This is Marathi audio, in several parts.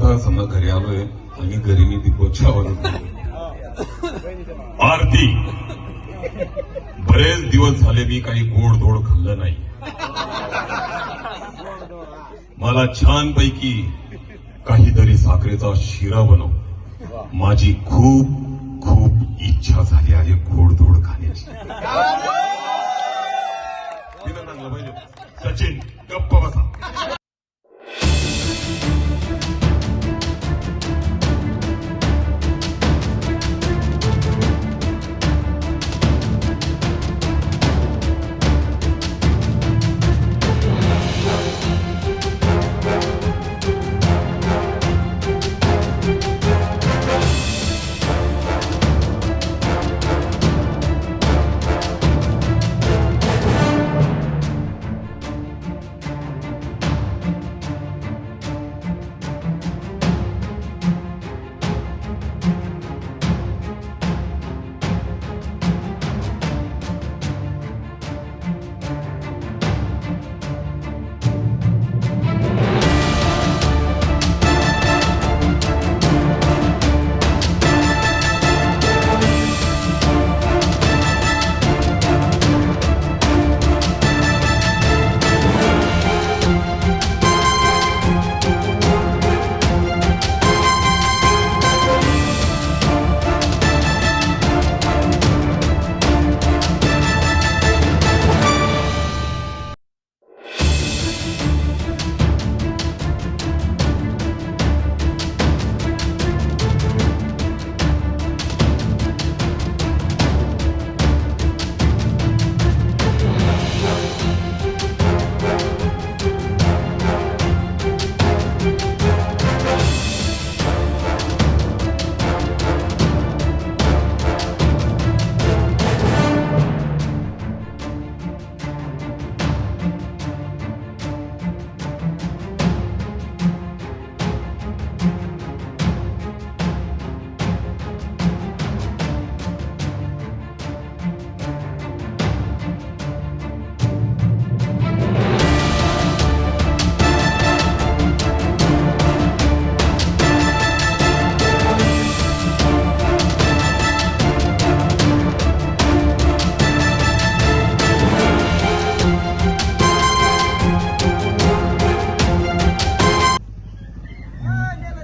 आता समजा घरी आलोय आणि घरी मी बिग बॉसची आवाज आरती बरेच दिवस झाले मी काही गोडधोड खाल्लं नाही. मला छानपैकी काहीतरी साखरेचा शिरा बनव. माझी खूप खूप इच्छा झाली आहे गोडधोड खाण्याची. पाहिजे सचिन गप्प बसा.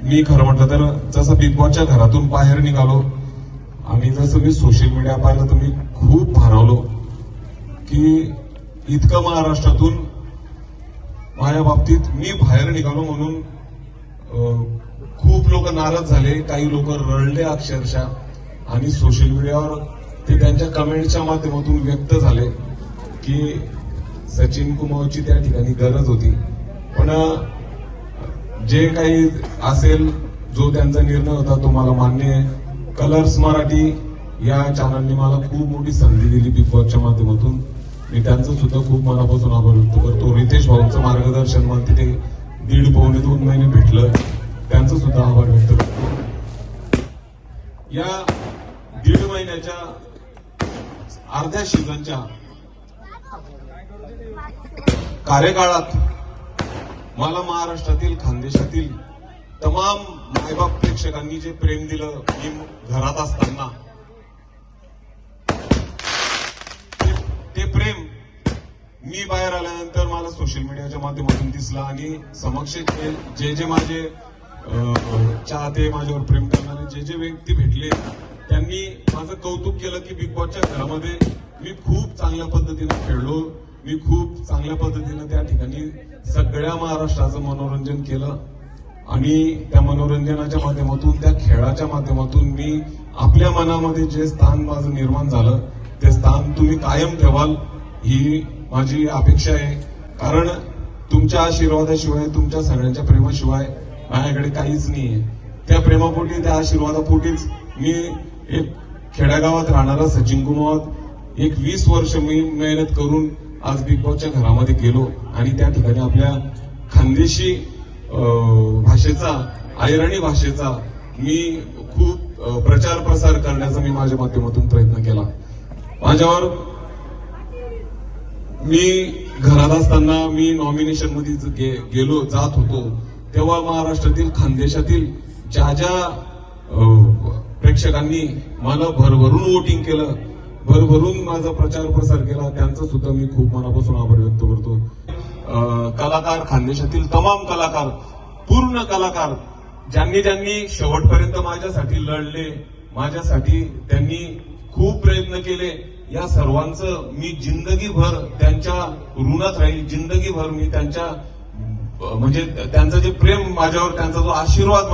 मी खरं म्हटलं तर जसं बिग बॉसच्या घरातून बाहेर निघालो आणि जसं मी सोशल मीडिया पाहिलं तर मी खूप भारावलो की इतकं महाराष्ट्रातून माझ्या बाबतीत मी बाहेर निघालो म्हणून खूप लोक नाराज झाले, काही लोक रडले अक्षरशः. आणि सोशल मीडियावर ते त्यांच्या कमेंटच्या माध्यमातून व्यक्त झाले की सचिन कुमारची त्या ठिकाणी गरज होती. पण जे काही असेल, जो त्यांचा निर्णय होता तो मला मान्य आहे. कलर्स मराठी या चॅनलने मला खूप मोठी संधी दिली बिग बॉसच्या माध्यमातून. मी त्यांचं सुद्धा खूप मनापासून आभार व्यक्त करतो. रितेश भाऊंचं मार्गदर्शन मला तिथे 1.5-2 महिने भेटलं, त्यांचं सुद्धा आभार व्यक्त करतो. या 1.5 महिन्याच्या अर्ध्या सीझनच्या कार्यकाळात मला महाराष्ट्रातील खानदेशातील तमाम मायबाप प्रेक्षकांनी जे प्रेम दिलं मी घरात असताना, ते प्रेम मी बाहेर आल्यानंतर मला सोशल मीडियाच्या माध्यमातून दिसलं. आणि समक्ष जे माझे चाहते, माझ्यावर प्रेम करणारे जे व्यक्ती भेटले, त्यांनी माझं कौतुक केलं की बिग बॉसच्या घरामध्ये मी खूप चांगल्या पद्धतीने खेळलो, मी खूप चांगल्या पद्धतीने त्या ठिकाणी सगळ्या महाराष्ट्राचं मनोरंजन केलं. आणि त्या मनोरंजनाच्या माध्यमातून, त्या खेळाच्या माध्यमातून मी आपल्या मनामध्ये जे स्थान माझं निर्माण झालं ते स्थान तुम्ही कायम ठेवाल ही माझी अपेक्षा आहे. कारण तुमच्या आशीर्वादाशिवाय, तुमच्या सगळ्यांच्या प्रेमाशिवाय माझ्याकडे काहीच नाहीये. त्या प्रेमापोटी, त्या आशीर्वादापोटीच मी एक खेड्यागावात राहणारा सचिन कुमार एक 20 वर्ष मी मेहनत करून आज बिग बॉसच्या घरामध्ये गेलो आणि त्या ठिकाणी आपल्या खानदेशी भाषेचा, अहिराणी भाषेचा मी खूप प्रचार प्रसार करण्याचा मी माझ्या माध्यमातून प्रयत्न केला. माझ्यावर मी घरात असताना मी नॉमिनेशन मध्ये जात होतो तेव्हा महाराष्ट्रातील खानदेशातील ज्या ज्या प्रेक्षकांनी मला भरभरून वोटिंग केलं, भरभरून माझा प्रचार प्रसार केला, त्यांचा सुद्धा मी खूप मनापासून आभार व्यक्त करतो. कलाकार, खानदेशातील तमाम कलाकार, पूर्ण कलाकार, ज्यांनी ज्यांनी शेवटपर्यंत माझ्यासाठी लढले, माझ्यासाठी त्यांनी खूप प्रयत्न केले, या सर्वांचं मी जिंदगीभर त्यांच्या ऋणात राहील. जिंदगीभर मी त्यांच्या म्हणजे त्यांचं जे प्रेम माझ्यावर, त्यांचा जो आशीर्वाद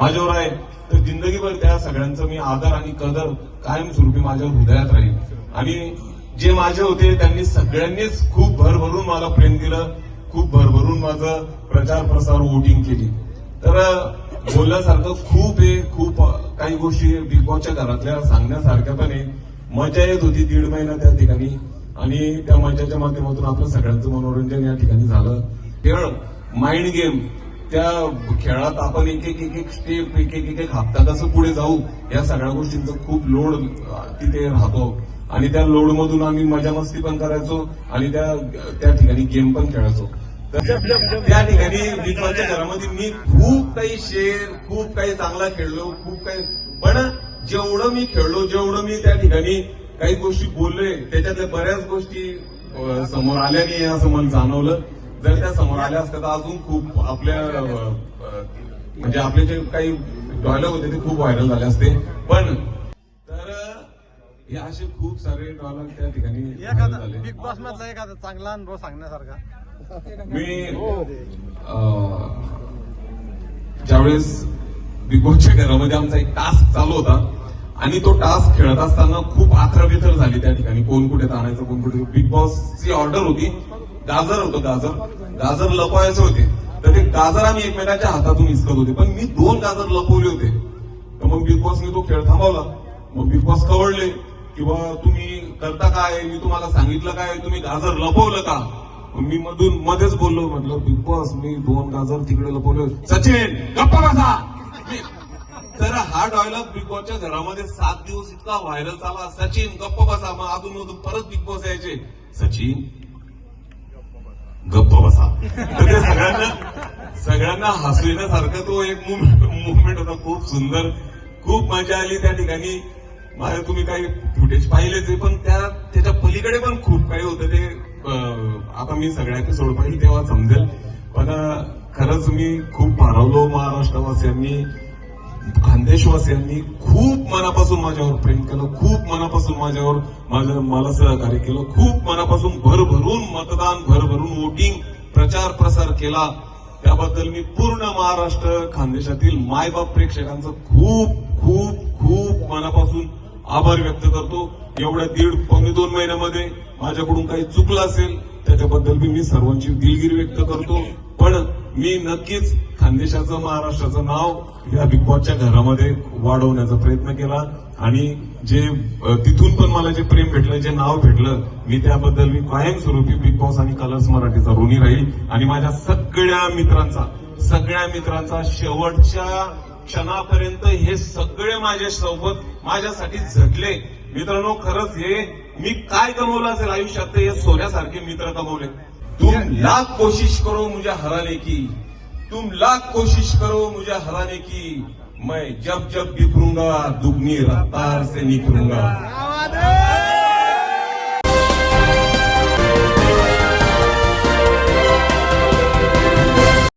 माझ्यावर आहे, तर जिंदगीभर त्या सगळ्यांचं मी आदर आणि कदर कायमस्वरूपी माझ्या हृदयात राहील. आणि जे माझे होते त्यांनी सगळ्यांनीच खूप भरभरून मला प्रेम दिलं, खूप भरभरून माझं प्रचार प्रसार वोटिंग केली. तर बोलण्यासारखं खूप आहे, खूप काही गोष्टी बिग बॉसच्या घरातल्या सांगण्यासारख्या पण आहे. मजा येत होती 1.5 महिना त्या ठिकाणी, आणि त्या मजाच्या माध्यमातून आपलं सगळ्यांचं मनोरंजन या ठिकाणी झालं. खेळ, माइंड गेम, त्या खेळात आपण एक एक स्टेप, एक एक हप्ता कसं पुढे जाऊ, या सगळ्या गोष्टींचा खूप लोड तिथे राहतो. आणि त्या लोड मधून आम्ही मजा मस्ती पण करायचो आणि त्या ठिकाणी गेम पण खेळायचो. त्या ठिकाणी बिग बॉसच्या घरामध्ये मी खूप काही खूप काही चांगला खेळलो, खूप काही, पण जेवढं मी खेळलो, जेवढं मी त्या ठिकाणी काही गोष्टी बोललोय, त्याच्यातल्या बऱ्याच गोष्टी समोर आल्या नाही असं मला जाणवलं. जर त्या समोर आल्या असत्या तर अजून खूप आपल्या म्हणजे आपले जे काही डॉयलॉग होते ते खूप व्हायरल झाले असते. पण तर हे असे खूप सारे डॉयलॉग त्या ठिकाणी झाले. बिग बॉस मधला एखादा चांगला अनुभव सांगण्यासारखा. मी ज्यावेळेस बिग बॉसच्या घरामध्ये आमचा एक टास्क चालू होता आणि तो टास्क खेळत असताना खूप आखराबिखर झाली त्या ठिकाणी, कोण कुठे ताणायचं, कोण कुठे. बिग बॉसची ऑर्डर होती, गाजर होतं, गाजर लपवायचे होते. तर ते गाजर आम्ही एकमेकांच्या हातातून हिसकत होते, पण मी 2 गाजर लपवले होते. तर मग बिग बॉसने तो खेळ थांबवला. मग बिग बॉस कळले की बा तुम्ही करता काय, मी तुम्हाला सांगितलं काय, तुम्ही गाजर लपवलं का. मी मध्येच बोललो, म्हटलं बिग बॉस मी 2 गाजर तिकडे लपवले. सचिन गप्पा बसा. तर हा डॉयलॉग बिग बॉसच्या घरामध्ये 7 दिवस इतका व्हायरल झाला, सचिन गप्पा बसा. मग अजून परत बिग बॉस यायचे, सचिन गप्प बसा. तर ते सगळ्यांना हसू येण्यासारखं तो एक मुवमेंट होता, खूप सुंदर, खूप मजा आली त्या ठिकाणी. माझ्या तुम्ही काही फुटेज पाहिलेच आहे, पण त्याच्या पलीकडे पण खूप काही होतं. ते आता मी सगळ्या एपिसोड पाहिजे तेव्हा समजेल. पण खरंच मी खूप भारावलो. महाराष्ट्रवासियांनी, खानदेशवासियांनी खूप मनापासून माझ्यावर प्रेम केलं, खूप मनापासून मला सहकार्य केलं, खूप मनापासून भरभरून मतदान, भरभरून वोटिंग, प्रचार प्रसार केला. त्याबद्दल मी पूर्ण महाराष्ट्र, खानदेशातील मायबाप प्रेक्षकांचं खूप खूप खूप मनापासून आभार व्यक्त करतो. एवढ्या 1.5-2 महिन्यामध्ये माझ्याकडून काही चुकलं असेल त्याच्याबद्दल मी सर्वांची दिलगिरी व्यक्त करतो. पण मी नक्कीच खानदेशाचं, महाराष्ट्राचं नाव या बिग बॉसच्या घरामध्ये वाढवण्याचा प्रयत्न केला. आणि जे तिथून पण मला जे प्रेम भेटलं, जे नाव भेटलं, मी कायमस्वरूपी बिग बॉस आणि कलर्स मराठीचा ऋणी राहील. आणि माझ्या सगळ्या मित्रांचा शेवटच्या क्षणापर्यंत हे सगळे माझ्यासोबत माझ्यासाठी झटले. मित्रांनो, खरंच हे मी काय कमवलं असेल आयुष्यात, ते हे सोन्यासारखे मित्र कमवले. तुम लाख कोशिश करो मुझे हराने की, तुम लाख कोशिश करो मुझे हराने की, मैं जब जब बिखरूंगा दुगनी रफ्तार से निखरूंगा.